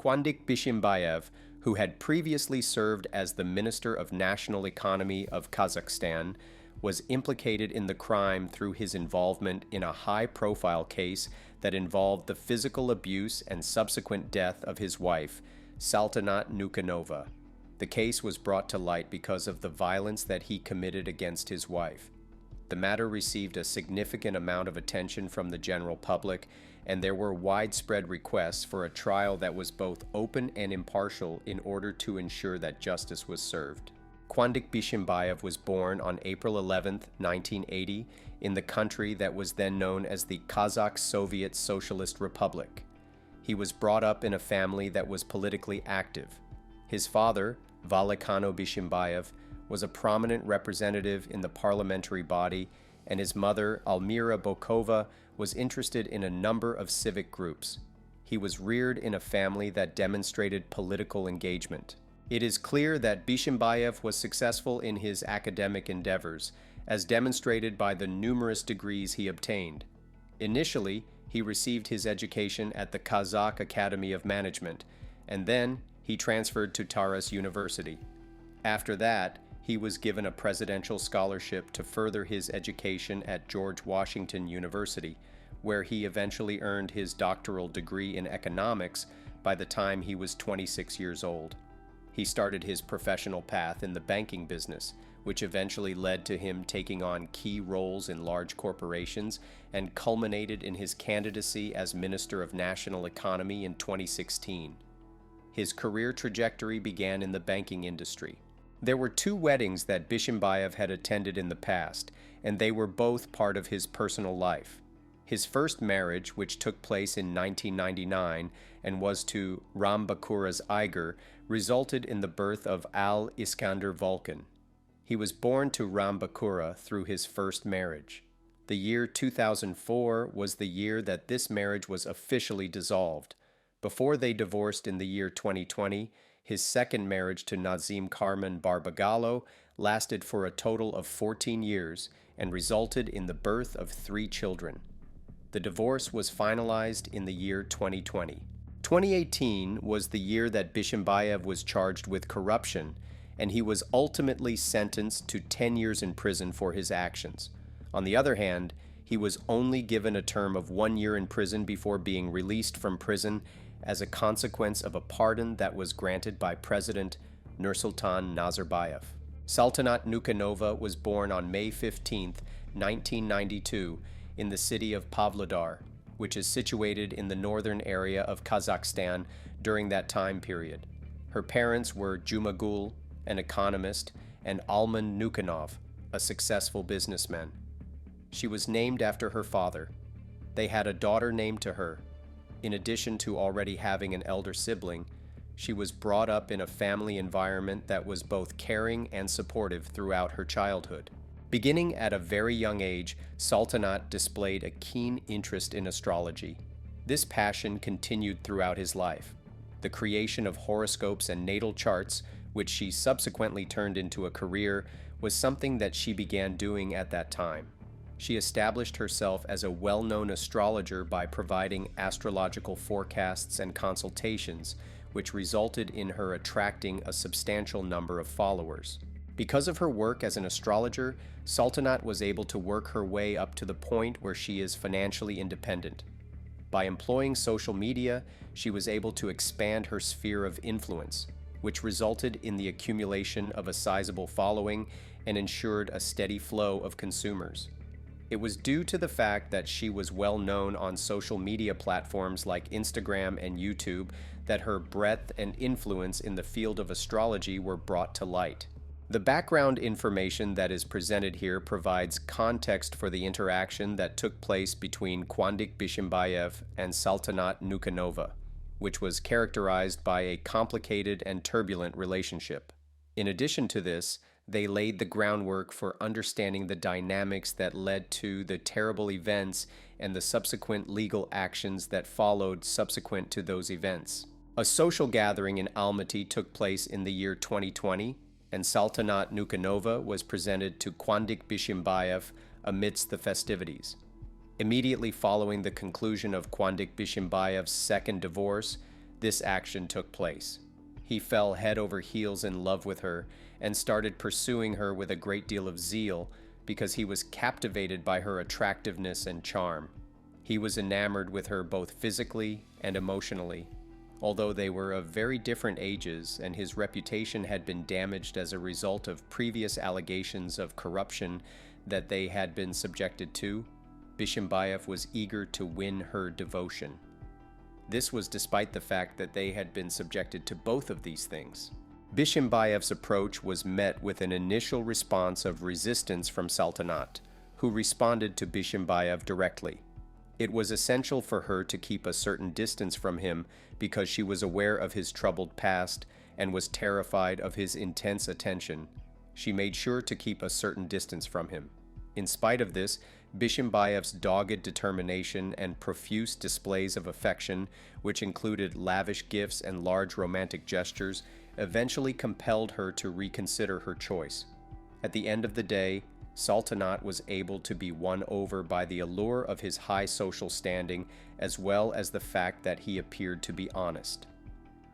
Kuandyk Bishimbayev, who had previously served as the Minister of National Economy of Kazakhstan, was implicated in the crime through his involvement in a high-profile case that involved the physical abuse and subsequent death of his wife, Saltanat Nukenova. The case was brought to light because of the violence that he committed against his wife. The matter received a significant amount of attention from the general public, and there were widespread requests for a trial that was both open and impartial in order to ensure that justice was served. Kuandyk Bishimbayev was born on April 11, 1980, in the country that was then known as the Kazakh Soviet Socialist Republic. He was brought up in a family that was politically active. His father, Valekano Bishimbayev, was a prominent representative in the parliamentary body, and his mother, Almira Bokova, was interested in a number of civic groups. He was reared in a family that demonstrated political engagement. It is clear that Bishimbayev was successful in his academic endeavors, as demonstrated by the numerous degrees he obtained. Initially, he received his education at the Kazakh Academy of Management, and then he transferred to Taras University. After that, he was given a presidential scholarship to further his education at George Washington University, where he eventually earned his doctoral degree in economics by the time he was 26 years old. He started his professional path in the banking business, which eventually led to him taking on key roles in large corporations and culminated in his candidacy as Minister of National Economy in 2016. His career trajectory began in the banking industry. There were two weddings that Bishimbayev had attended in the past, and they were both part of his personal life. His first marriage, which took place in 1999 and was to Rambakura's Iger, resulted in the birth of Al Iskander Vulcan. He was born to Rambakura through his first marriage. The year 2004 was the year that this marriage was officially dissolved. Before they divorced in the year 2020, his second marriage to Nazim Carmen Barbagallo lasted for a total of 14 years and resulted in the birth of 3 children. The divorce was finalized in the year 2020. 2018 was the year that Bishimbayev was charged with corruption, and he was ultimately sentenced to 10 years in prison for his actions. On the other hand, he was only given a term of 1 year in prison before being released from prison as a consequence of a pardon that was granted by President Nursultan Nazarbayev. Saltanat Nukenova was born on May 15, 1992, in the city of Pavlodar, which is situated in the northern area of Kazakhstan during that time period. Her parents were Jumagul, an economist, and Alman Nukenov, a successful businessman. She was named after her father. They had a daughter named to her. In addition to already having an elder sibling, she was brought up in a family environment that was both caring and supportive throughout her childhood. Beginning at a very young age, Saltanat displayed a keen interest in astrology. This passion continued throughout his life. The creation of horoscopes and natal charts, which she subsequently turned into a career, was something that she began doing at that time. She established herself as a well-known astrologer by providing astrological forecasts and consultations, which resulted in her attracting a substantial number of followers. Because of her work as an astrologer, Saltanat was able to work her way up to the point where she is financially independent. By employing social media, she was able to expand her sphere of influence, which resulted in the accumulation of a sizable following and ensured a steady flow of consumers. It was due to the fact that she was well known on social media platforms like Instagram and YouTube that her breadth and influence in the field of astrology were brought to light. The background information that is presented here provides context for the interaction that took place between Kuandyk Bishimbayev and Saltanat Nukenova, which was characterized by a complicated and turbulent relationship. In addition to this, they laid the groundwork for understanding the dynamics that led to the terrible events and the subsequent legal actions that followed subsequent to those events. A social gathering in Almaty took place in the year 2020, and Saltanat Nukenova was presented to Kuandyk Bishimbayev amidst the festivities. Immediately following the conclusion of Kuandyk Bishimbayev's second divorce, this action took place. He fell head over heels in love with her and started pursuing her with a great deal of zeal because he was captivated by her attractiveness and charm. He was enamored with her both physically and emotionally. Although they were of very different ages and his reputation had been damaged as a result of previous allegations of corruption that they had been subjected to, Bishimbayev was eager to win her devotion. This was despite the fact that they had been subjected to both of these things. Bishimbayev's approach was met with an initial response of resistance from Saltanat, who responded to Bishimbayev directly. It was essential for her to keep a certain distance from him because she was aware of his troubled past and was terrified of his intense attention. She made sure to keep a certain distance from him. In spite of this, Bishimbayev's dogged determination and profuse displays of affection, which included lavish gifts and large romantic gestures, eventually compelled her to reconsider her choice. At the end of the day, Saltanat was able to be won over by the allure of his high social standing as well as the fact that he appeared to be honest.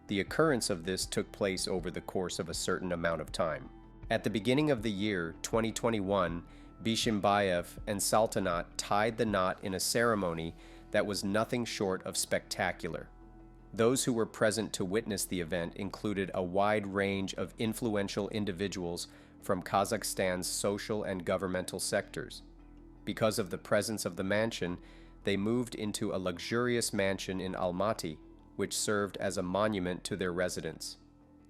The occurrence of this took place over the course of a certain amount of time. At the beginning of the year 2021, Bishimbayev and Saltanat tied the knot in a ceremony that was nothing short of spectacular. Those who were present to witness the event included a wide range of influential individuals from Kazakhstan's social and governmental sectors. Because of the presence of the mansion, they moved into a luxurious mansion in Almaty, which served as a monument to their residents.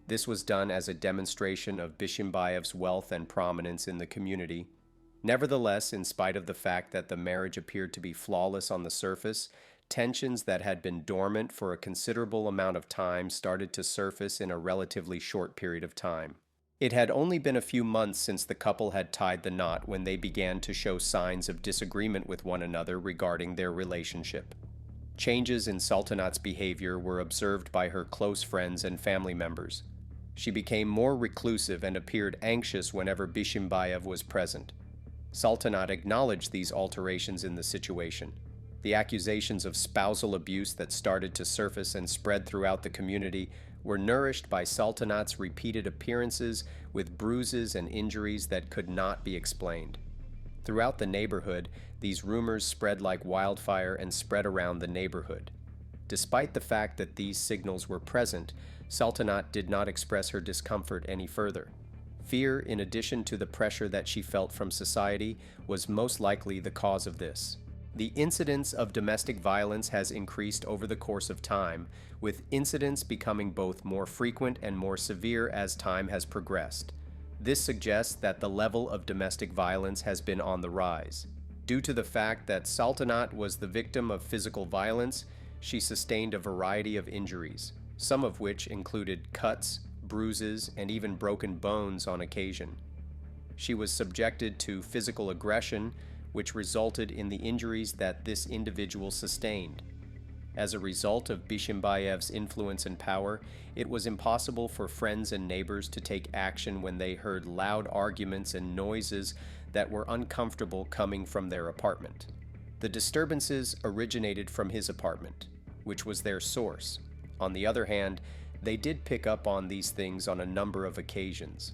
This was done as a demonstration of Bishimbayev's wealth and prominence in the community. Nevertheless, in spite of the fact that the marriage appeared to be flawless on the surface, tensions that had been dormant for a considerable amount of time started to surface in a relatively short period of time. It had only been a few months since the couple had tied the knot when they began to show signs of disagreement with one another regarding their relationship. Changes in Saltanat's behavior were observed by her close friends and family members. She became more reclusive and appeared anxious whenever Bishimbayev was present. Saltanat acknowledged these alterations in the situation. The accusations of spousal abuse that started to surface and spread throughout the community were nourished by Saltanat's repeated appearances with bruises and injuries that could not be explained. Throughout the neighborhood, these rumors spread like wildfire and spread around the neighborhood. Despite the fact that these signals were present, Saltanat did not express her discomfort any further. Fear, in addition to the pressure that she felt from society, was most likely the cause of this. The incidence of domestic violence has increased over the course of time, with incidents becoming both more frequent and more severe as time has progressed. This suggests that the level of domestic violence has been on the rise. Due to the fact that Saltanat was the victim of physical violence, she sustained a variety of injuries, some of which included cuts, bruises, and even broken bones on occasion. She was subjected to physical aggression, which resulted in the injuries that this individual sustained. As a result of Bishimbayev's influence and power, it was impossible for friends and neighbors to take action when they heard loud arguments and noises that were uncomfortable coming from their apartment. The disturbances originated from his apartment, which was their source. On the other hand, they did pick up on these things on a number of occasions.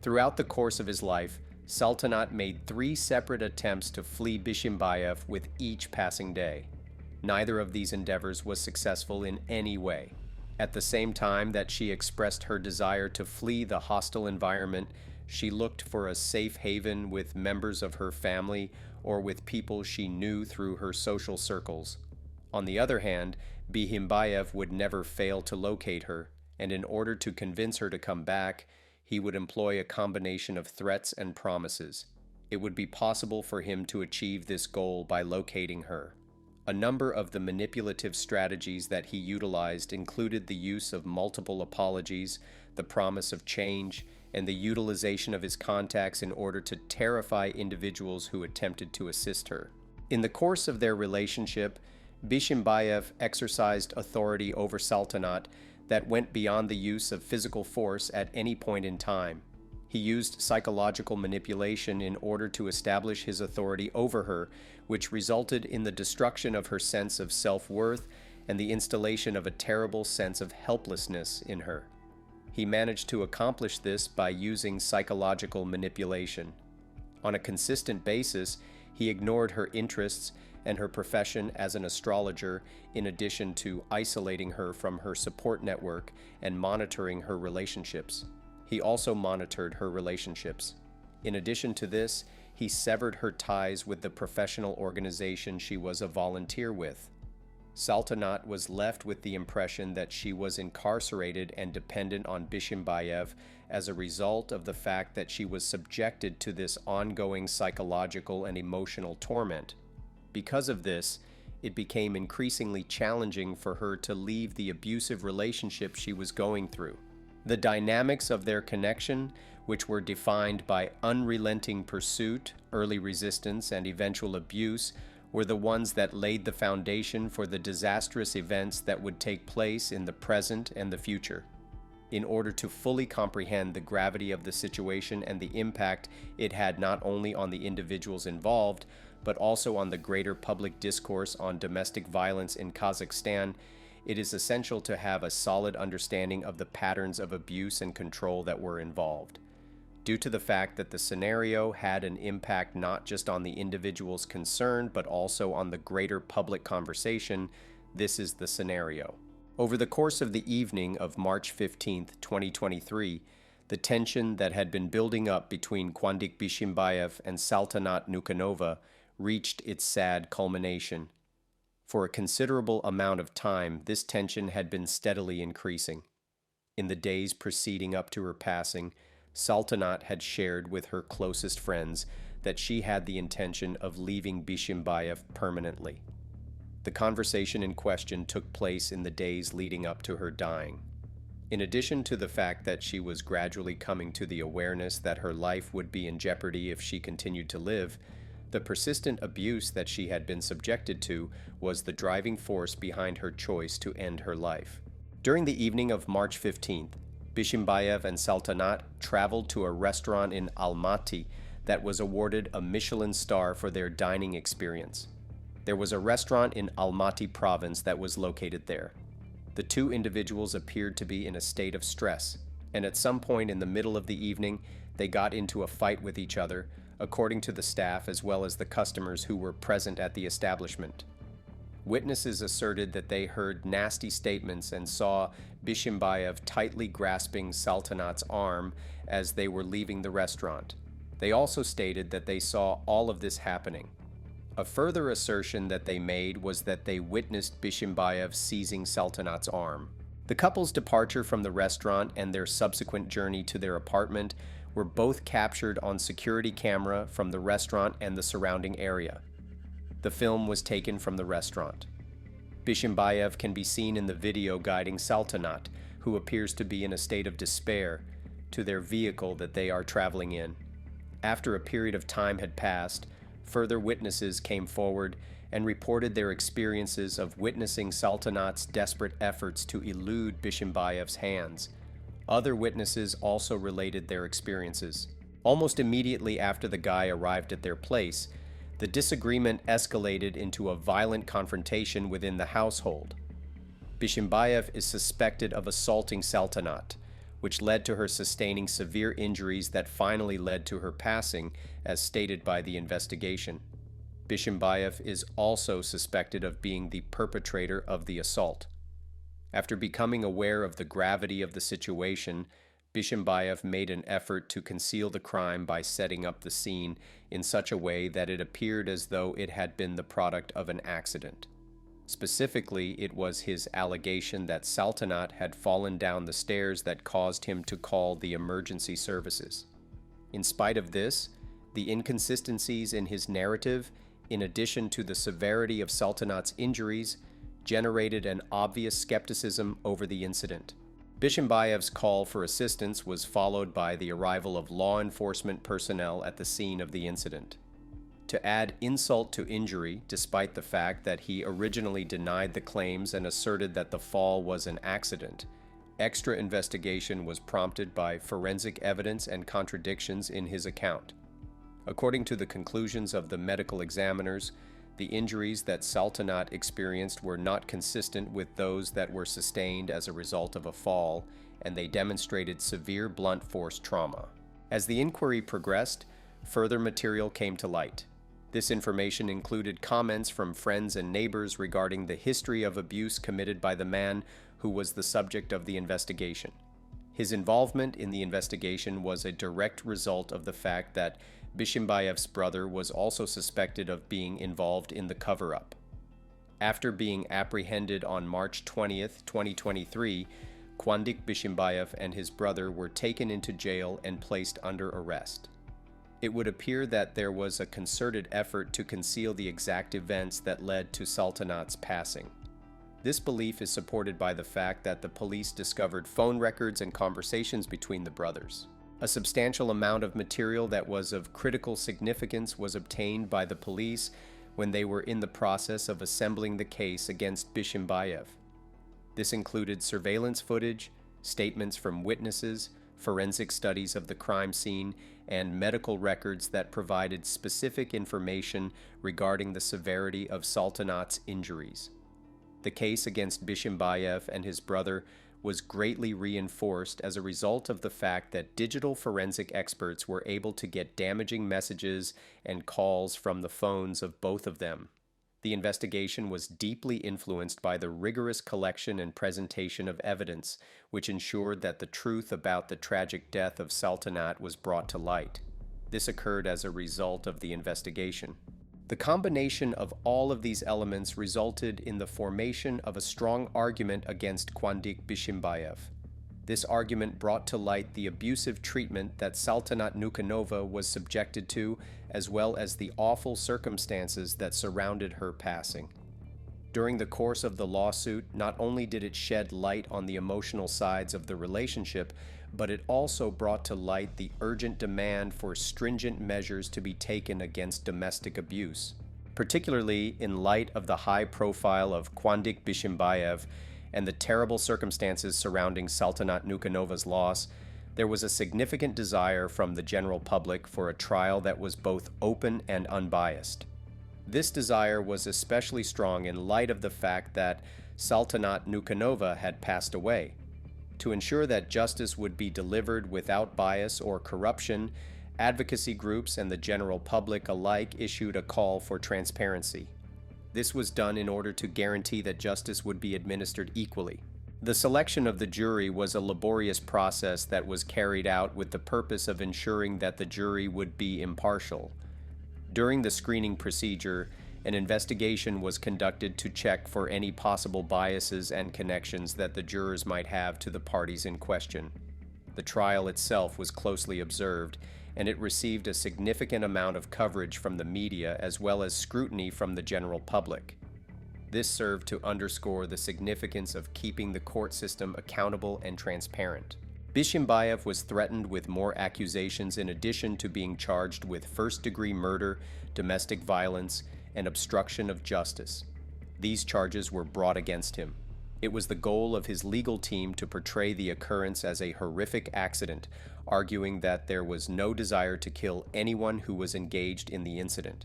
Throughout the course of his life, Saltanat made 3 separate attempts to flee Bishimbayev with each passing day. Neither of these endeavors was successful in any way. At the same time that she expressed her desire to flee the hostile environment, she looked for a safe haven with members of her family or with people she knew through her social circles. On the other hand, Bishimbayev would never fail to locate her, and in order to convince her to come back, he would employ a combination of threats and promises. It would be possible for him to achieve this goal by locating her. A number of the manipulative strategies that he utilized included the use of multiple apologies, the promise of change, and the utilization of his contacts in order to terrify individuals who attempted to assist her. In the course of their relationship, Bishimbayev exercised authority over Saltanat that went beyond the use of physical force at any point in time. He used psychological manipulation in order to establish his authority over her, which resulted in the destruction of her sense of self-worth and the installation of a terrible sense of helplessness in her. He managed to accomplish this by using psychological manipulation. On a consistent basis, he ignored her interests and her profession as an astrologer, in addition to isolating her from her support network and monitoring her relationships. He also monitored her relationships. In addition to this, he severed her ties with the professional organization she was a volunteer with. Saltanat was left with the impression that she was incarcerated and dependent on Bishimbayev as a result of the fact that she was subjected to this ongoing psychological and emotional torment. Because of this, it became increasingly challenging for her to leave the abusive relationship she was going through. The dynamics of their connection, which were defined by unrelenting pursuit, early resistance, and eventual abuse, were the ones that laid the foundation for the disastrous events that would take place in the present and the future. In order to fully comprehend the gravity of the situation and the impact it had not only on the individuals involved, but also on the greater public discourse on domestic violence in Kazakhstan, it is essential to have a solid understanding of the patterns of abuse and control that were involved. Due to the fact that the scenario had an impact not just on the individuals concerned, but also on the greater public conversation, this is the scenario. Over the course of the evening of March 15, 2023, the tension that had been building up between Kuandyk Bishimbayev and Saltanat Nukenova reached its sad culmination. For a considerable amount of time, this tension had been steadily increasing. In the days preceding up to her passing, Saltanat had shared with her closest friends that she had the intention of leaving Bishimbayev permanently. The conversation in question took place in the days leading up to her dying. In addition to the fact that she was gradually coming to the awareness that her life would be in jeopardy if she continued to live, the persistent abuse that she had been subjected to was the driving force behind her choice to end her life. During the evening of March 15th, Bishimbayev and Saltanat traveled to a restaurant in Almaty that was awarded a Michelin star for their dining experience. There was a restaurant in Almaty province that was located there. The two individuals appeared to be in a state of stress, and at some point in the middle of the evening, they got into a fight with each other, according to the staff as well as the customers who were present at the establishment. Witnesses asserted that they heard nasty statements and saw Bishimbayev tightly grasping Saltanat's arm as they were leaving the restaurant. They also stated that they saw all of this happening. A further assertion that they made was that they witnessed Bishimbayev seizing Saltanat's arm. The couple's departure from the restaurant and their subsequent journey to their apartment were both captured on security camera from the restaurant and the surrounding area. The film was taken from the restaurant. Bishimbayev can be seen in the video guiding Saltanat, who appears to be in a state of despair, to their vehicle that they are traveling in. After a period of time had passed, further witnesses came forward and reported their experiences of witnessing Saltanat's desperate efforts to elude Bishimbayev's hands. Other witnesses also related their experiences. Almost immediately after the guy arrived at their place, the disagreement escalated into a violent confrontation within the household. Bishimbayev is suspected of assaulting Saltanat, which led to her sustaining severe injuries that finally led to her passing, as stated by the investigation. Bishimbayev is also suspected of being the perpetrator of the assault. After becoming aware of the gravity of the situation, Bishimbayev made an effort to conceal the crime by setting up the scene in such a way that it appeared as though it had been the product of an accident. Specifically, it was his allegation that Saltanat had fallen down the stairs that caused him to call the emergency services. In spite of this, the inconsistencies in his narrative, in addition to the severity of Saltanat's injuries, generated an obvious skepticism over the incident. Bishimbayev's call for assistance was followed by the arrival of law enforcement personnel at the scene of the incident. To add insult to injury, despite the fact that he originally denied the claims and asserted that the fall was an accident, extra investigation was prompted by forensic evidence and contradictions in his account. According to the conclusions of the medical examiners, The injuries that Saltanat experienced were not consistent with those that were sustained as a result of a fall, and they demonstrated severe blunt force trauma. As the inquiry progressed, further material came to light. This information included comments from friends and neighbors regarding the history of abuse committed by the man who was the subject of the investigation. His involvement in the investigation was a direct result of the fact that Bishimbayev's brother was also suspected of being involved in the cover-up. After being apprehended on March 20th, 2023, Kuandyk Bishimbayev and his brother were taken into jail and placed under arrest. It would appear that there was a concerted effort to conceal the exact events that led to Saltanat's passing. This belief is supported by the fact that the police discovered phone records and conversations between the brothers. A substantial amount of material that was of critical significance was obtained by the police when they were in the process of assembling the case against Bishimbayev. This included surveillance footage, statements from witnesses, forensic studies of the crime scene, and medical records that provided specific information regarding the severity of Saltanat's injuries. The case against Bishimbayev and his brother was greatly reinforced as a result of the fact that digital forensic experts were able to get damaging messages and calls from the phones of both of them. The investigation was deeply influenced by the rigorous collection and presentation of evidence, which ensured that the truth about the tragic death of Saltanat was brought to light. This occurred as a result of the investigation. The combination of all of these elements resulted in the formation of a strong argument against Kuandyk Bishimbayev. This argument brought to light the abusive treatment that Saltanat Nukenova was subjected to, as well as the awful circumstances that surrounded her passing. During the course of the lawsuit, not only did it shed light on the emotional sides of the relationship, but it also brought to light the urgent demand for stringent measures to be taken against domestic abuse. Particularly in light of the high profile of Kuandyk Bishimbayev and the terrible circumstances surrounding Saltanat Nukenova's loss, there was a significant desire from the general public for a trial that was both open and unbiased. This desire was especially strong in light of the fact that Saltanat Nukenova had passed away. To ensure that justice would be delivered without bias or corruption, advocacy groups and the general public alike issued a call for transparency. This was done in order to guarantee that justice would be administered equally. The selection of the jury was a laborious process that was carried out with the purpose of ensuring that the jury would be impartial. During the screening procedure, an investigation was conducted to check for any possible biases and connections that the jurors might have to the parties in question. The trial itself was closely observed, and it received a significant amount of coverage from the media as well as scrutiny from the general public. This served to underscore the significance of keeping the court system accountable and transparent. Bishimbayev was threatened with more accusations in addition to being charged with first-degree murder, domestic violence, and obstruction of justice. These charges were brought against him. It was the goal of his legal team to portray the occurrence as a horrific accident, arguing that there was no desire to kill anyone who was engaged in the incident.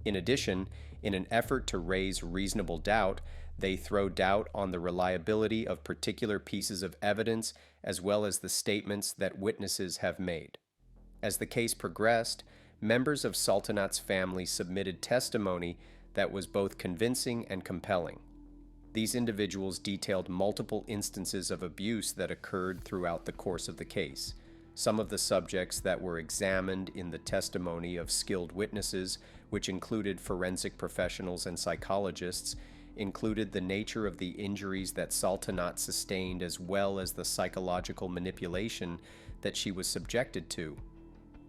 In addition, in an effort to raise reasonable doubt, they throw doubt on the reliability of particular pieces of evidence as well as the statements that witnesses have made. As the case progressed, members of Saltanat's family submitted testimony that was both convincing and compelling. These individuals detailed multiple instances of abuse that occurred throughout the course of the case. Some of the subjects that were examined in the testimony of skilled witnesses, which included forensic professionals and psychologists, included the nature of the injuries that Saltanat sustained as well as the psychological manipulation that she was subjected to.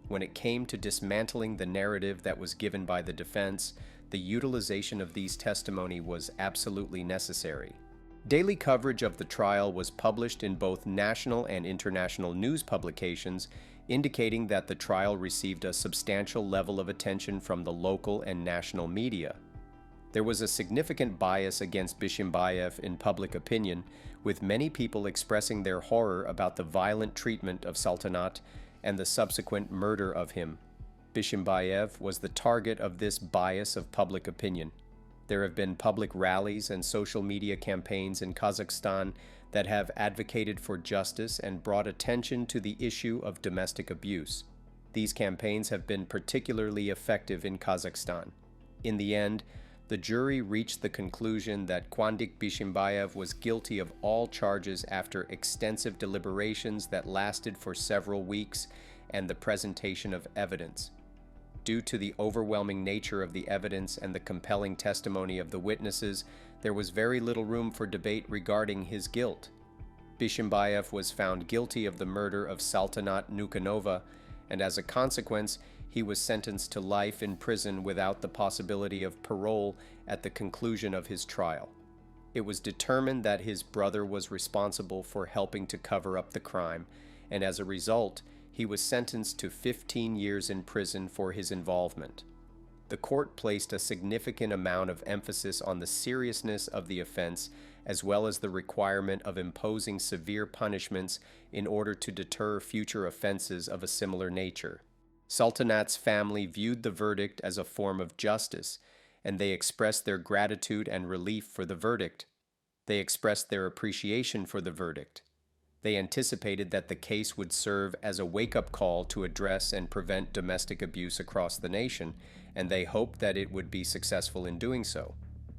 When it came to dismantling the narrative that was given by the defense, the utilization of these testimony was absolutely necessary. Daily coverage of the trial was published in both national and international news publications, indicating that the trial received a substantial level of attention from the local and national media. There was a significant bias against Bishimbayev in public opinion, with many people expressing their horror about the violent treatment of Saltanat and the subsequent murder of him. Bishimbayev was the target of this bias of public opinion. There have been public rallies and social media campaigns in Kazakhstan that have advocated for justice and brought attention to the issue of domestic abuse. These campaigns have been particularly effective in Kazakhstan. In the end, the jury reached the conclusion that Kuandyk Bishimbayev was guilty of all charges after extensive deliberations that lasted for several weeks and the presentation of evidence. Due to the overwhelming nature of the evidence and the compelling testimony of the witnesses, there was very little room for debate regarding his guilt. Bishimbayev was found guilty of the murder of Saltanat Nukenova, and as a consequence, he was sentenced to life in prison without the possibility of parole at the conclusion of his trial. It was determined that his brother was responsible for helping to cover up the crime, and as a result, he was sentenced to 15 years in prison for his involvement. The court placed a significant amount of emphasis on the seriousness of the offense, as well as the requirement of imposing severe punishments in order to deter future offenses of a similar nature. Saltanat's family viewed the verdict as a form of justice, and they expressed their gratitude and relief for the verdict. They expressed their appreciation for the verdict. They anticipated that the case would serve as a wake-up call to address and prevent domestic abuse across the nation, and they hoped that it would be successful in doing so.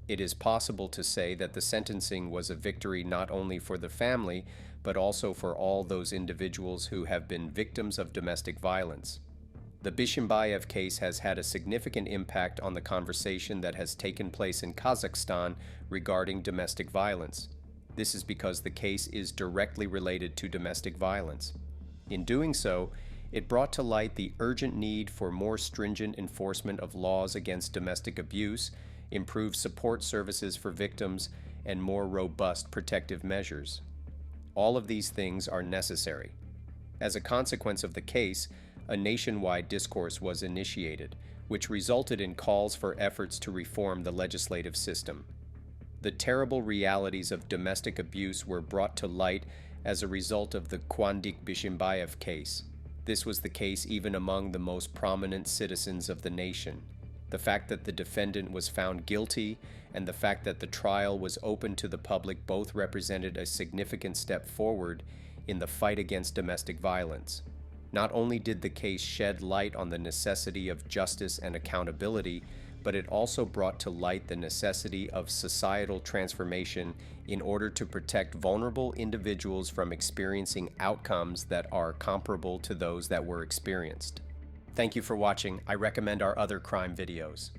It is possible to say that the sentencing was a victory not only for the family, but also for all those individuals who have been victims of domestic violence. The Bishimbayev case has had a significant impact on the conversation that has taken place in Kazakhstan regarding domestic violence. This is because the case is directly related to domestic violence. In doing so, it brought to light the urgent need for more stringent enforcement of laws against domestic abuse, improved support services for victims, and more robust protective measures. All of these things are necessary. As a consequence of the case, a nationwide discourse was initiated, which resulted in calls for efforts to reform the legislative system. The terrible realities of domestic abuse were brought to light as a result of the Kuandyk Bishimbayev case. This was the case even among the most prominent citizens of the nation. The fact that the defendant was found guilty and the fact that the trial was open to the public both represented a significant step forward in the fight against domestic violence. Not only did the case shed light on the necessity of justice and accountability, but it also brought to light the necessity of societal transformation in order to protect vulnerable individuals from experiencing outcomes that are comparable to those that were experienced. Thank you for watching. I recommend our other crime videos.